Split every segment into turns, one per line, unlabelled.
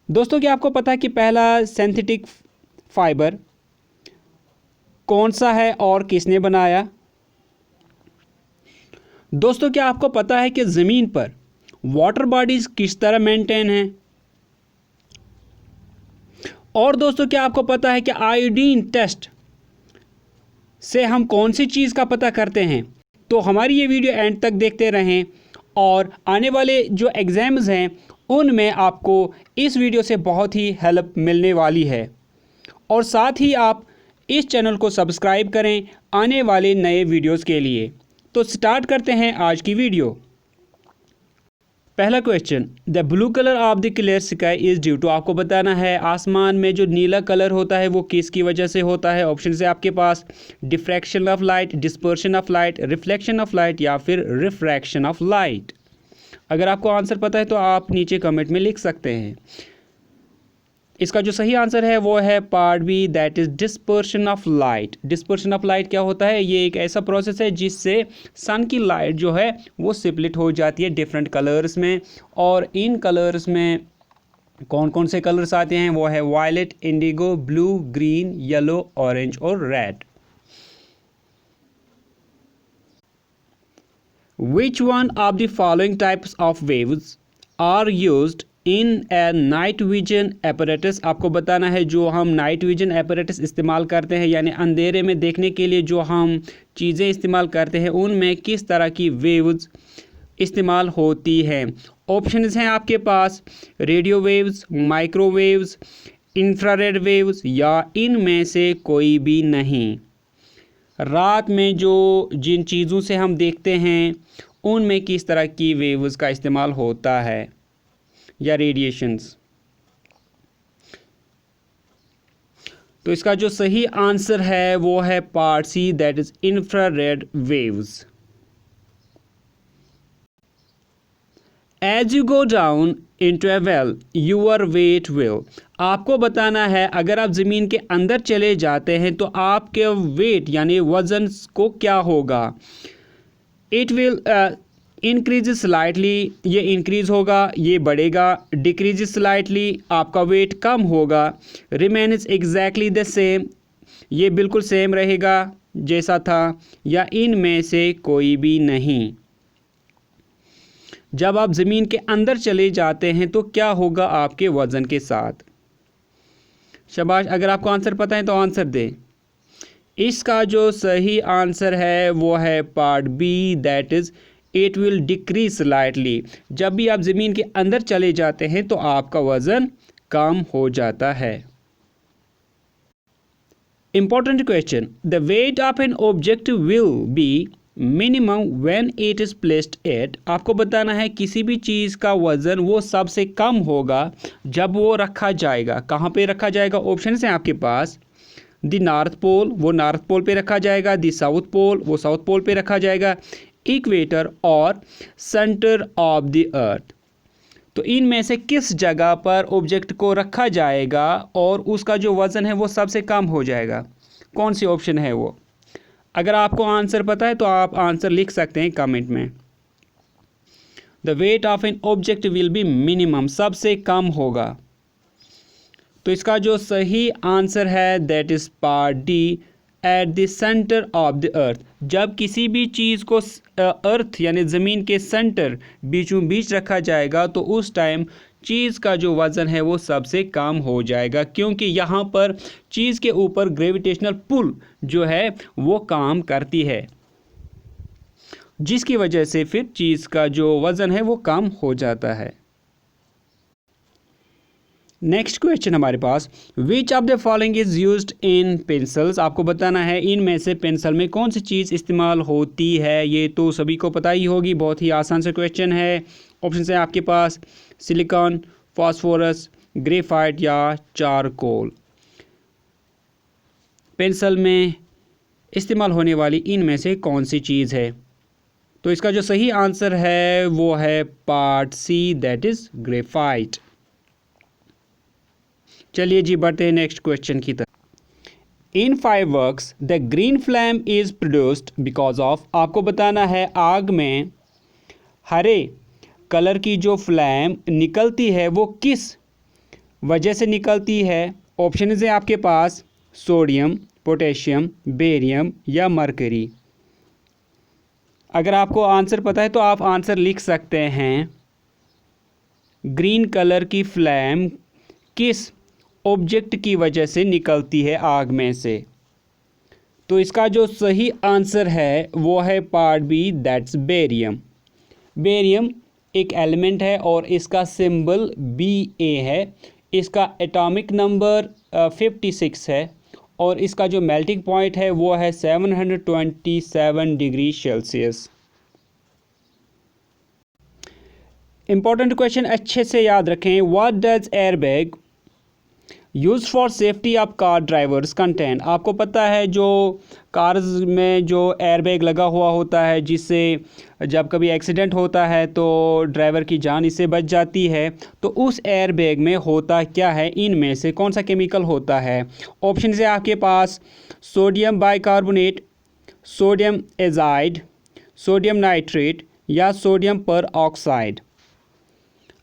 दोस्तों क्या आपको पता है कि पहला सिंथेटिक फाइबर कौन सा है और किसने बनाया? दोस्तों क्या आपको पता है कि ज़मीन पर वाटर बॉडीज किस तरह मेंटेन हैं? और दोस्तों क्या आपको पता है कि आयोडीन टेस्ट से हम कौन सी चीज़ का पता करते हैं? तो हमारी ये वीडियो एंड तक देखते रहें और आने वाले जो एग्ज़ाम्स हैं उनमें आपको इस वीडियो से बहुत ही हेल्प मिलने वाली है। और साथ ही आप इस चैनल को सब्सक्राइब करें आने वाले नए वीडियोस के लिए। तो स्टार्ट करते हैं आज की वीडियो। पहला question, the blue colour of the clear sky is due to. आपको बताना है आसमान में जो नीला कलर होता है वो किसकी वजह से होता है। ऑप्शन है आपके पास diffraction of light, dispersion of light, reflection of light या फिर रिफ्रैक्शन ऑफ लाइट। अगर आपको आंसर पता है तो आप नीचे कमेंट में लिख सकते हैं। इसका जो सही आंसर है वो है part B, that is dispersion of light. Dispersion of light क्या होता है? ये एक ऐसा प्रोसेस है जिससे सन की लाइट जो है वो स्प्लिट हो जाती है डिफरेंट कलर्स में। और इन कलर्स में कौन कौन से कलर्स आते हैं? वो है violet, indigo, blue, green, yellow, orange और red. Which one of the following types of waves are used in a night vision apparatus? आपको बताना है जो हम नाइट विजन apparatus इस्तेमाल करते हैं यानी अंधेरे में देखने के लिए जो हम चीज़ें इस्तेमाल करते हैं उनमें किस तरह की वेव्स इस्तेमाल होती हैं। ऑप्शंस हैं आपके पास radio waves, microwaves, infrared waves या इनमें से कोई भी नहीं। रात में जो जिन चीज़ों से हम देखते हैं उनमें किस तरह की वेव्स का इस्तेमाल होता है या रेडिएशंस। तो इसका जो सही आंसर है वो है part C, that is infrared waves. As you go down into a well your weight will. आपको बताना है अगर आप ज़मीन के अंदर चले जाते हैं तो आपके वेट यानी वज़न को क्या होगा? इट विल इंक्रीज स्लाइटली, ये इंक्रीज होगा, ये बढ़ेगा। डिक्रीज स्लाइटली, आपका वेट कम होगा। रिमेन्स एग्जैक्टली द सेम, ये बिल्कुल सेम रहेगा जैसा था। या इनमें से कोई भी नहीं। जब आप ज़मीन के अंदर चले जाते हैं तो क्या होगा आपके वज़न के साथ? शाबाश, अगर आपको आंसर पता है तो आंसर दें। इसका जो सही आंसर है वो है part B, that is it will decrease slightly. जब भी आप ज़मीन के अंदर चले जाते हैं तो आपका वज़न कम हो जाता है। Important question, the weight of an object will be minimum when it is placed at. आपको बताना है किसी भी चीज़ का वज़न वो सबसे कम होगा जब वो रखा जाएगा। कहाँ पे रखा जाएगा? ऑप्शन हैं आपके पास द नॉर्थ पोल, वो नॉर्थ पोल पे रखा जाएगा। द साउथ पोल, वो साउथ पोल पे रखा जाएगा। इक्वेटर और सेंटर ऑफ द अर्थ। तो इनमें से किस जगह पर ऑब्जेक्ट को रखा जाएगा और उसका जो वज़न है वो सबसे कम हो जाएगा? कौन सी ऑप्शन है वो? अगर आपको आंसर पता है तो आप आंसर लिख सकते हैं कमेंट में। The weight of an object will be minimum, सबसे कम होगा। तो इसका जो सही आंसर है that is part D, at the centre of the earth. जब किसी भी चीज़ को अर्थ यानी ज़मीन के सेंटर बीचों बीच रखा जाएगा तो उस टाइम चीज़ का जो वज़न है वो सबसे कम हो जाएगा, क्योंकि यहाँ पर चीज़ के ऊपर ग्रेविटेशनल पुल जो है वो काम करती है, जिसकी वजह से फिर चीज़ का जो वज़न है वो कम हो जाता है। नेक्स्ट क्वेश्चन हमारे पास, which of the following is used in pencils. आपको बताना है इनमें से पेंसिल में कौन सी चीज़ इस्तेमाल होती है। ये तो सभी को पता ही होगी, बहुत ही आसान से क्वेश्चन है। ऑप्शन है आपके पास सिलिकॉन, फास्फोरस, ग्रेफाइट या चारकोल। पेंसिल में इस्तेमाल होने वाली इनमें से कौन सी चीज़ है? तो इसका जो सही आंसर है वो है part C, that is graphite. चलिए जी बढ़ते हैं नेक्स्ट क्वेश्चन की तरफ। In fireworks the green flame is produced because of. आपको बताना है आग में हरे कलर की जो फ्लैम निकलती है वो किस वजह से निकलती है? ऑप्शन है आपके पास सोडियम, पोटेशियम, बेरियम या मरकरी। अगर आपको आंसर पता है तो आप आंसर लिख सकते हैं। ग्रीन कलर की फ्लैम किस ऑब्जेक्ट की वजह से निकलती है आग में से? तो इसका जो सही आंसर है वो है part B, that's barium. Barium एक एलिमेंट है और इसका सिंबल Ba है। इसका एटॉमिक नंबर 56 है और इसका जो मेल्टिंग पॉइंट है वो है 727 डिग्री सेल्सियस। इंपॉर्टेंट क्वेश्चन अच्छे से याद रखें। What does airbag use for safety of car drivers content? आपको पता है जो कार्स में जो एयरबैग लगा हुआ होता है, जिससे जब कभी एक्सीडेंट होता है तो ड्राइवर की जान इससे बच जाती है। तो उस एयरबैग में होता क्या है? इनमें से कौन सा केमिकल होता है? ऑप्शन है आपके पास sodium bicarbonate, sodium azide, sodium nitrate या सोडियम पर ऑक्साइड।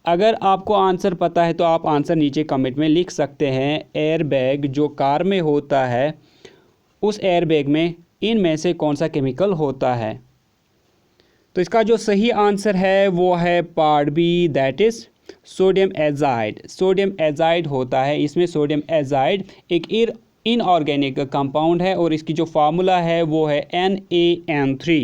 अगर आपको आंसर पता है तो आप आंसर नीचे कमेंट में लिख सकते हैं। एयरबैग जो कार में होता है उस एयरबैग में इनमें से कौन सा केमिकल होता है? तो इसका जो सही आंसर है वो है part B, that is sodium azide. Sodium azide होता है। इसमें सोडियम एजाइड एक इनऑर्गेनिक कंपाउंड है और इसकी जो फार्मूला है वो है NaN3।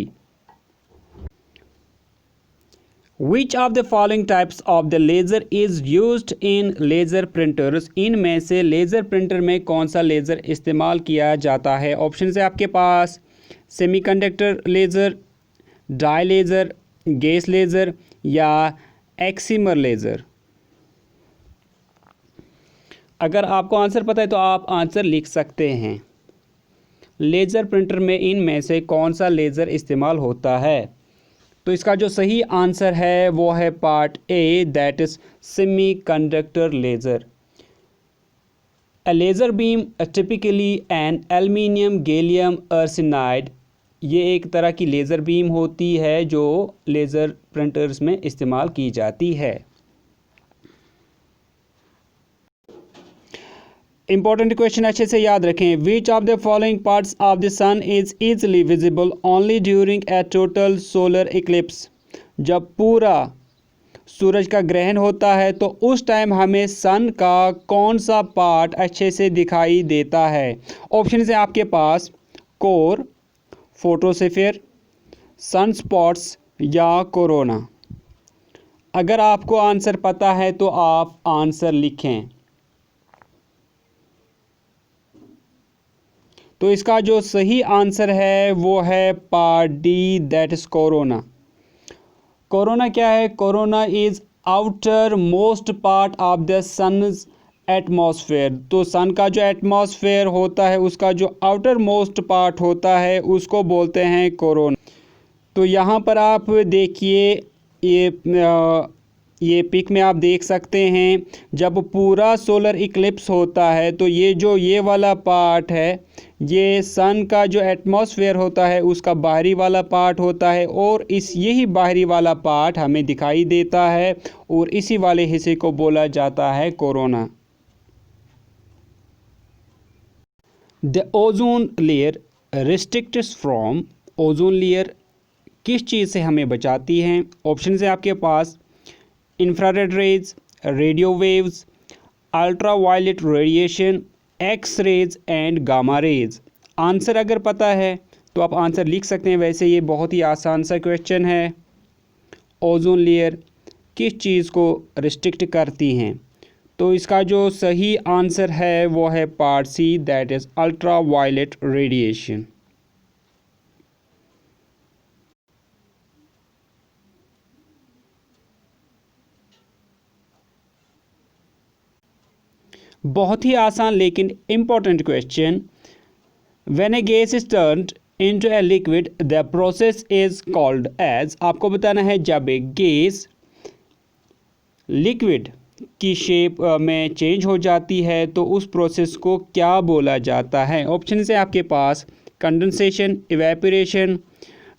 Which of the following types of the laser is used in laser printers? इनमें से लेज़र प्रिंटर में कौन सा लेज़र इस्तेमाल किया जाता है? ऑप्शन है आपके पास semiconductor laser, dye laser, gas laser या एक्सिमर लेज़र। अगर आपको आंसर पता है तो आप आंसर लिख सकते हैं। लेज़र प्रिंटर में इनमें से कौन सा लेज़र इस्तेमाल होता है? तो इसका जो सही आंसर है वो है part A, that is semiconductor laser. A laser beam typically an aluminium gallium arsenide. ये एक तरह की लेज़र बीम होती है जो लेज़र प्रिंटर्स में इस्तेमाल की जाती है। इंपॉर्टेंट क्वेश्चन अच्छे से याद रखें। Which of the following parts of the sun is easily visible only during a total solar eclipse? जब पूरा सूरज का ग्रहण होता है तो उस टाइम हमें सन का कौन सा पार्ट अच्छे से दिखाई देता है? ऑप्शन है आपके पास कोर, फोटोस्फीयर, सन स्पॉट्स या कोरोना। अगर आपको आंसर पता है तो आप आंसर लिखें। तो इसका जो सही आंसर है वो है part D, that is corona. Corona क्या है? Corona is outermost part of the sun's atmosphere. तो सन का जो एटमॉस्फेयर होता है उसका जो आउटर मोस्ट पार्ट होता है उसको बोलते हैं कोरोना। तो यहाँ पर आप देखिए, ये पिक में आप देख सकते हैं जब पूरा सोलर इक्लिप्स होता है तो ये वाला पार्ट है, ये सन का जो एटमॉस्फेयर होता है उसका बाहरी वाला पार्ट होता है और यही बाहरी वाला पार्ट हमें दिखाई देता है और इसी वाले हिस्से को बोला जाता है corona. The ozone layer restricts from. Ozone layer किस चीज़ से हमें बचाती है? ऑप्शन है आपके पास infrared rays, radio waves, ultraviolet radiation, X rays and gamma rays. Answer अगर पता है तो आप आंसर लिख सकते हैं। वैसे ये बहुत ही आसान सा क्वेश्चन है। ओजोन लेयर किस चीज़ को रिस्ट्रिक्ट करती हैं? तो इसका जो सही आंसर है वो है part C, that is ultraviolet radiation. बहुत ही आसान लेकिन important question. When a gas is turned into a liquid the process is called as. आपको बताना है जब एक गैस लिक्विड की शेप में चेंज हो जाती है तो उस प्रोसेस को क्या बोला जाता है? ऑप्शन है आपके पास कंडेंसेशन, इवेपोरेशन,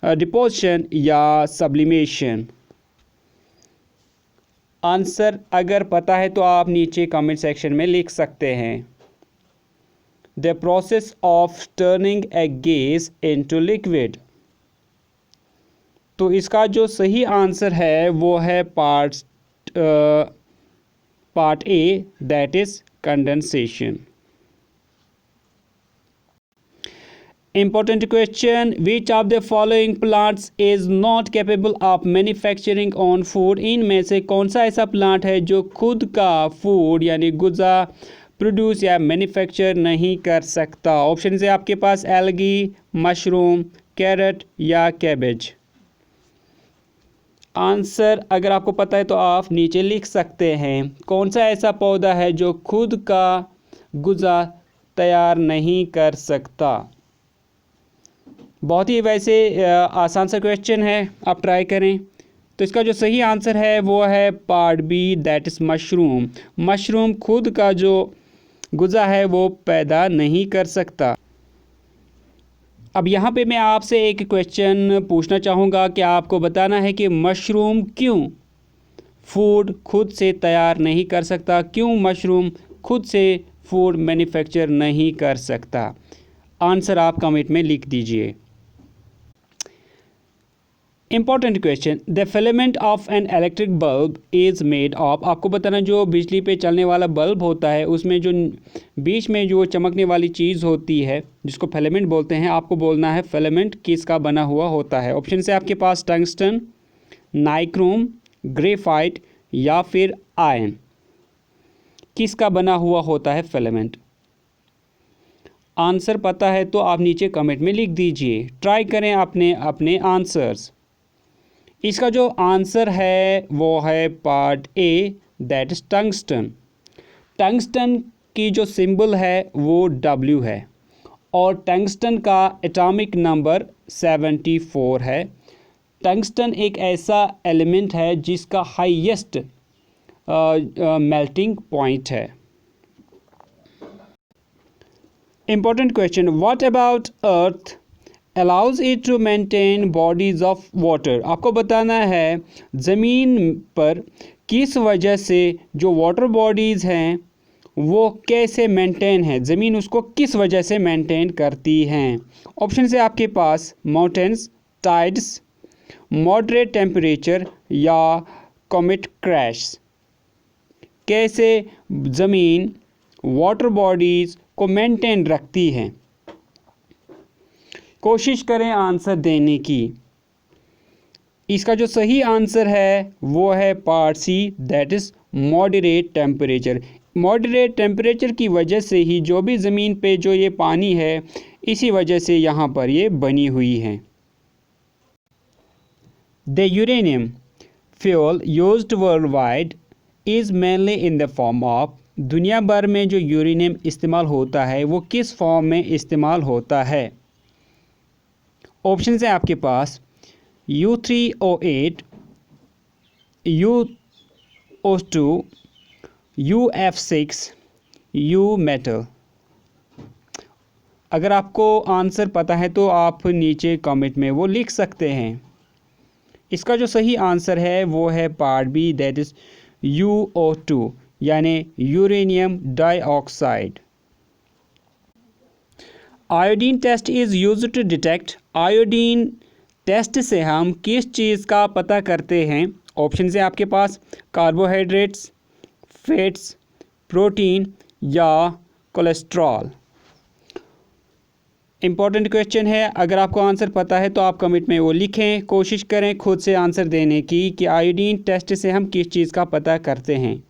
डिपोजिशन या सब्लिमेशन। आंसर अगर पता है तो आप नीचे कमेंट सेक्शन में लिख सकते हैं। The process of turning A gas into liquid. तो इसका जो सही आंसर है वो है part A, that is condensation. Important question, which of the following plants is not capable of manufacturing own food? इनमें से कौन सा ऐसा प्लांट है जो खुद का फूड यानी गुज़ा प्रोड्यूस या मैन्युफैक्चर नहीं कर सकता? ऑप्शन है आपके पास एल्गी, मशरूम, कैरेट या कैबेज। आंसर अगर आपको पता है तो आप नीचे लिख सकते हैं। कौन सा ऐसा पौधा है जो खुद का गुज़ा तैयार नहीं कर सकता? बहुत ही वैसे आसान सा क्वेश्चन है, आप ट्राई करें। तो इसका जो सही आंसर है वो है part B, that is mushroom. Mushroom खुद का जो गुज़ा है वो पैदा नहीं कर सकता। अब यहाँ पे मैं आपसे एक क्वेश्चन पूछना चाहूँगा कि आपको बताना है कि मशरूम क्यों फूड खुद से तैयार नहीं कर सकता, क्यों मशरूम खुद से फूड मैन्युफैक्चर नहीं कर सकता? आंसर आप कमेंट में लिख दीजिए। Important question, the filament of an electric bulb is made of. आपको बताना जो बिजली पे चलने वाला बल्ब होता है उसमें जो बीच में जो चमकने वाली चीज़ होती है जिसको फिलामेंट बोलते हैं, आपको बोलना है फिलामेंट किसका बना हुआ होता है। ऑप्शन से आपके पास टंगस्टन, नाइक्रोम, ग्रेफाइट या फिर आयन। किसका बना हुआ होता है फिलामेंट? आंसर पता है तो आप नीचे कमेंट में लिख दीजिए। ट्राई करें अपने अपने आंसर्स। इसका जो आंसर है वो है part A, that is tungsten. Tungsten की जो सिंबल है वो W है और टंगस्टन का एटॉमिक नंबर 74 है। टंगस्टन एक ऐसा एलिमेंट है जिसका हाईएस्ट मेल्टिंग पॉइंट है। Important question, what about earth allows it to maintain bodies of water? आपको बताना है ज़मीन पर किस वजह से जो वाटर बॉडीज़ हैं वो कैसे मेंटेन है, ज़मीन उसको किस वजह से मेंटेन करती हैं। ऑप्शन है आपके पास माउंटेन्स, टाइड्स, मॉडरेट टेम्परेचर या कॉमेट क्रैश। कैसे ज़मीन वाटर बॉडीज़ को मेंटेन रखती है? कोशिश करें आंसर देने की। इसका जो सही आंसर है वो है part C, that is moderate temperature. Moderate temperature की वजह से ही जो भी ज़मीन पे जो ये पानी है इसी वजह से यहाँ पर ये बनी हुई है। The uranium fuel used world wide is mainly in the form of. दुनिया भर में जो यूरेनियम इस्तेमाल होता है वो किस फॉर्म में इस्तेमाल होता है? ऑप्शन है आपके पास U3O8, U2O, UF6, U metal. अगर आपको आंसर पता है तो आप नीचे कमेंट में वो लिख सकते हैं। इसका जो सही आंसर है वो है part B, that is UO2 यानी uranium dioxide. Iodine test is used to detect. Iodine test से हम किस चीज़ का पता करते हैं? ऑप्शन है आपके पास कार्बोहाइड्रेट्स, फैट्स, प्रोटीन या कोलेस्ट्रॉल। इम्पॉर्टेंट क्वेश्चन है, अगर आपको आंसर पता है तो आप कमेंट में वो लिखें। कोशिश करें खुद से आंसर देने की कि आयोडीन टेस्ट से हम किस चीज़ का पता करते हैं।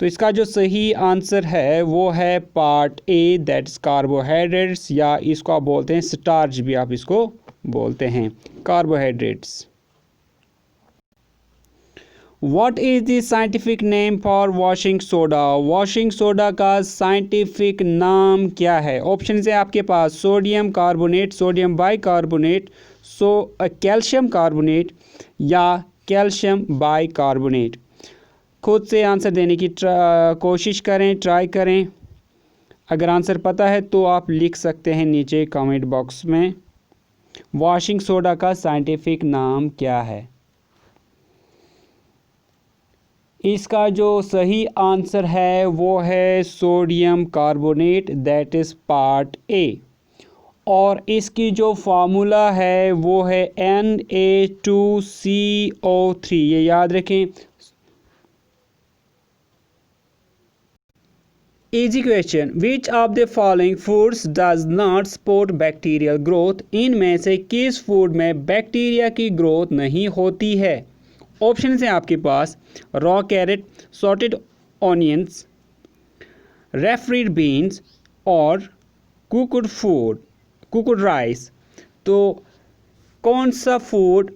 तो इसका जो सही आंसर है वो है पार्ट ए, दैट्स कार्बोहाइड्रेट्स, या इसको आप बोलते हैं स्टार्च भी आप इसको बोलते हैं, carbohydrates. What is the scientific name for washing soda? Washing soda का साइंटिफिक नाम क्या है? ऑप्शन है आपके पास sodium carbonate, sodium bicarbonate, calcium carbonate या कैल्शियम बाइकार्बोनेट। खुद से आंसर देने की कोशिश करें, ट्राई करें। अगर आंसर पता है तो आप लिख सकते हैं नीचे कमेंट बॉक्स में। वॉशिंग सोडा का साइंटिफिक नाम क्या है? इसका जो सही आंसर है वो है sodium carbonate, that is part A. और इसकी जो फार्मूला है वो है Na2CO3, ये याद रखें। Easy question, which of the following foods does not support bacterial growth? इनमें से किस फूड में बैक्टीरिया की ग्रोथ नहीं होती है? ऑप्शन हैं आपके पास raw carrot, sauteed onions, refried beans और कुकड राइस। तो कौन सा फूड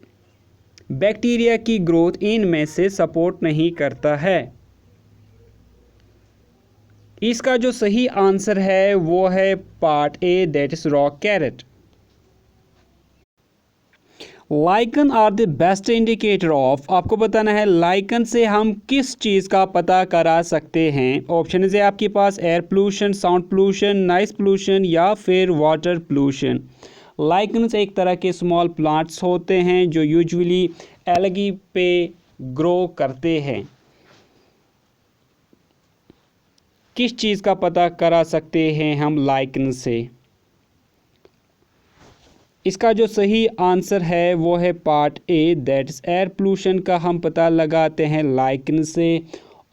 बैक्टीरिया की ग्रोथ इनमें से सपोर्ट नहीं करता है? इसका जो सही आंसर है वो है part A, that is raw carrot. Lichen are the best indicator of, आपको बताना है लाइकन से हम किस चीज़ का पता करा सकते हैं। ऑप्शन है आपके पास air pollution, sound pollution, noise pollution या फिर वाटर पोल्यूशन। लाइकन्स एक तरह के स्मॉल प्लांट्स होते हैं जो यूजुअली एल्गी पे ग्रो करते हैं। किस चीज़ का पता करा सकते हैं हम लाइकन से? इसका जो सही आंसर है वो है part A, that is air pollution का हम पता लगाते हैं लाइकन से।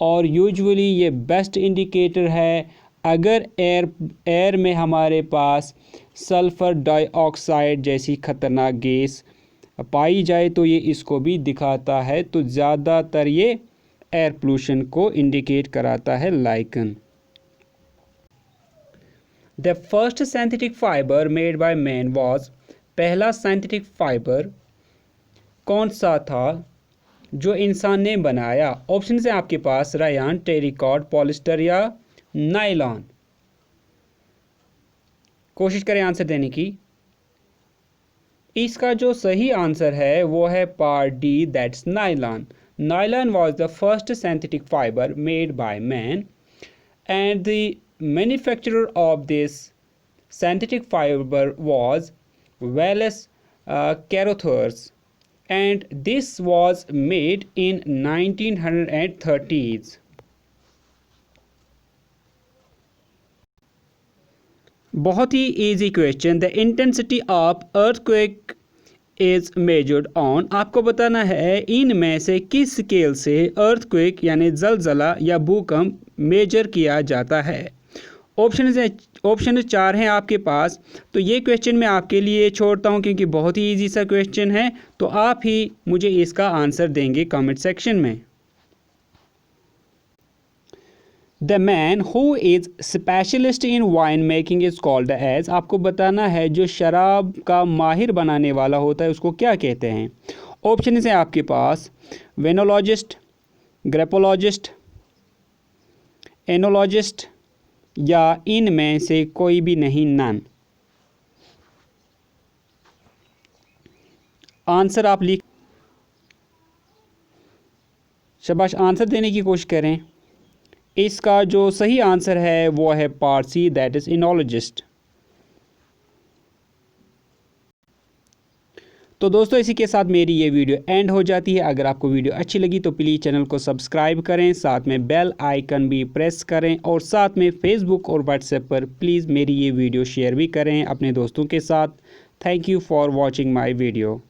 और यूजुअली ये बेस्ट इंडिकेटर है। अगर एयर में हमारे पास सल्फ़र डाइऑक्साइड जैसी ख़तरनाक गैस पाई जाए तो ये इसको भी दिखाता है। तो ज़्यादातर ये एयर पोल्यूशन को इंडिकेट कराता है lichen. The first synthetic fibre made by man was, पहला सिंथेटिक फाइबर कौन सा था जो इंसान ने बनाया? ऑप्शन है आपके पास रायान, टेरिकॉट, पॉलिस्टर या नायलॉन। कोशिश करें आंसर देने की। इसका जो सही आंसर है वो है part D, that's nylon. Nylon was the first synthetic fibre made by man and the manufacturer of this synthetic fiber was Wallace Carothers, and this was made in 1930s. बहुत ही easy question, the intensity of earthquake is measured on, आपको बताना है इनमें से किस scale से earthquake यानी जलजला या भूकंप मेजर किया जाता है। ऑप्शन 4 हैं आपके पास। तो ये क्वेश्चन मैं आपके लिए छोड़ता हूँ क्योंकि बहुत ही इजी सा क्वेश्चन है। तो आप ही मुझे इसका आंसर देंगे कमेंट सेक्शन में। The man who is specialist in wine making is called as, आपको बताना है जो शराब का माहिर बनाने वाला होता है उसको क्या कहते हैं। ऑप्शन है आपके पास वेनोलॉजिस्ट, ग्रेपोलॉजिस्ट, एनोलॉजिस्ट या इनमें से कोई भी नहीं, नन। आंसर आप लिख, शाबाश, आंसर देने की कोशिश करें। इसका जो सही आंसर है वो है पार्ट सी, दैट इज इनोलॉजिस्ट। तो दोस्तों इसी के साथ मेरी ये वीडियो एंड हो जाती है। अगर आपको वीडियो अच्छी लगी तो प्लीज़ चैनल को सब्सक्राइब करें, साथ में बेल आइकन भी प्रेस करें और साथ में फेसबुक और व्हाट्सएप पर प्लीज़ मेरी ये वीडियो शेयर भी करें अपने दोस्तों के साथ। Thank you for watching my video.